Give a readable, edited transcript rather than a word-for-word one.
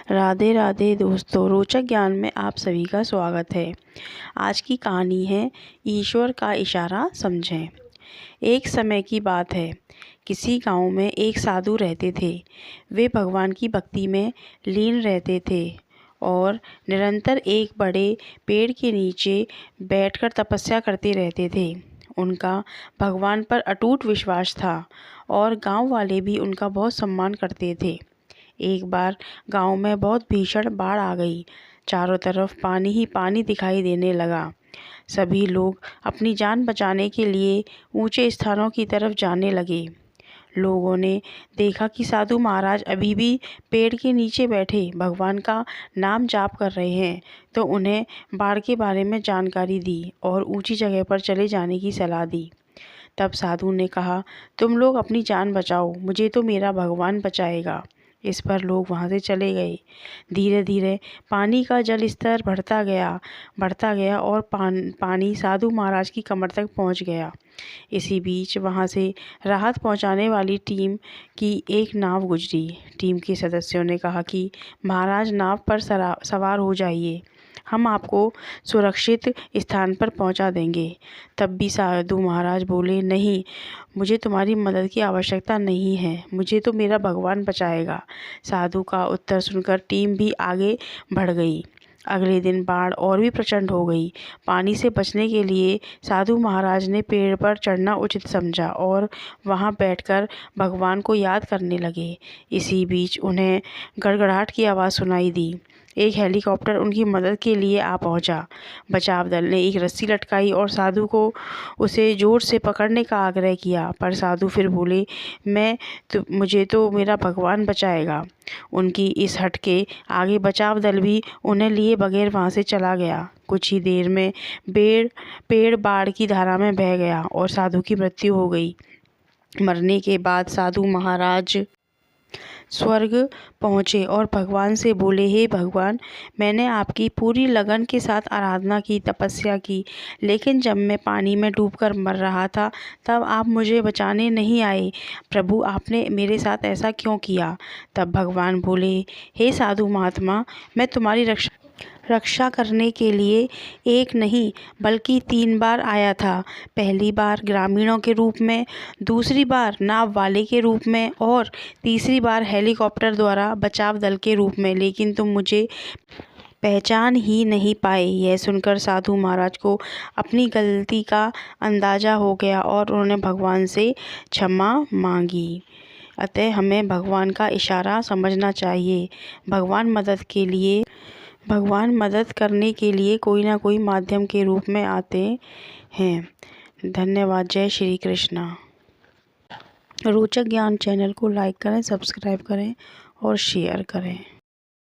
राधे राधे दोस्तों, रोचक ज्ञान में आप सभी का स्वागत है। आज की कहानी है ईश्वर का इशारा समझें। एक समय की बात है, किसी गांव में एक साधु रहते थे। वे भगवान की भक्ति में लीन रहते थे और निरंतर एक बड़े पेड़ के नीचे बैठकर तपस्या करते रहते थे। उनका भगवान पर अटूट विश्वास था और गांव वाले भी उनका बहुत सम्मान करते थे। एक बार गांव में बहुत भीषण बाढ़ आ गई। चारों तरफ पानी ही पानी दिखाई देने लगा। सभी लोग अपनी जान बचाने के लिए ऊंचे स्थानों की तरफ जाने लगे। लोगों ने देखा कि साधु महाराज अभी भी पेड़ के नीचे बैठे भगवान का नाम जाप कर रहे हैं, तो उन्हें बाढ़ के बारे में जानकारी दी और ऊंची जगह पर चले जाने की सलाह दी। तब साधु ने कहा, तुम लोग अपनी जान बचाओ, मुझे तो मेरा भगवान बचाएगा। इस पर लोग वहाँ से चले गए। धीरे धीरे पानी का जल स्तर बढ़ता गया और पानी साधु महाराज की कमर तक पहुँच गया। इसी बीच वहाँ से राहत पहुँचाने वाली टीम की एक नाव गुजरी। टीम के सदस्यों ने कहा कि महाराज, नाव पर सवार हो जाइए, हम आपको सुरक्षित स्थान पर पहुंचा देंगे। तब भी साधु महाराज बोले, नहीं, मुझे तुम्हारी मदद की आवश्यकता नहीं है, मुझे तो मेरा भगवान बचाएगा। साधु का उत्तर सुनकर टीम भी आगे बढ़ गई। अगले दिन बाढ़ और भी प्रचंड हो गई। पानी से बचने के लिए साधु महाराज ने पेड़ पर चढ़ना उचित समझा और वहां बैठकर भगवान को याद करने लगे। इसी बीच उन्हें गड़गड़ाहट की आवाज़ सुनाई दी। एक हेलीकॉप्टर उनकी मदद के लिए आ पहुंचा। बचाव दल ने एक रस्सी लटकाई और साधु को उसे जोर से पकड़ने का आग्रह किया, पर साधु फिर बोले, मुझे तो मेरा भगवान बचाएगा। उनकी इस हट के आगे बचाव दल भी उन्हें लिए बगैर वहां से चला गया। कुछ ही देर में पेड़ बाढ़ की धारा में बह गया और साधु की मृत्यु हो गई। मरने के बाद साधु महाराज स्वर्ग पहुँचे और भगवान से बोले, हे भगवान, मैंने आपकी पूरी लगन के साथ आराधना की, तपस्या की, लेकिन जब मैं पानी में डूबकर मर रहा था तब आप मुझे बचाने नहीं आए। प्रभु, आपने मेरे साथ ऐसा क्यों किया? तब भगवान बोले, हे साधु महात्मा, मैं तुम्हारी रक्षा करने के लिए एक नहीं बल्कि 3 बार आया था। पहली बार ग्रामीणों के रूप में, दूसरी बार नाव वाले के रूप में और तीसरी बार हेलीकॉप्टर द्वारा बचाव दल के रूप में, लेकिन तुम मुझे पहचान ही नहीं पाए। यह सुनकर साधु महाराज को अपनी गलती का अंदाजा हो गया और उन्होंने भगवान से क्षमा मांगी। अतः हमें भगवान का इशारा समझना चाहिए। भगवान मदद करने के लिए कोई ना कोई माध्यम के रूप में आते हैं। धन्यवाद। जय श्री कृष्णा। रोचक ज्ञान चैनल को लाइक करें, सब्सक्राइब करें और शेयर करें।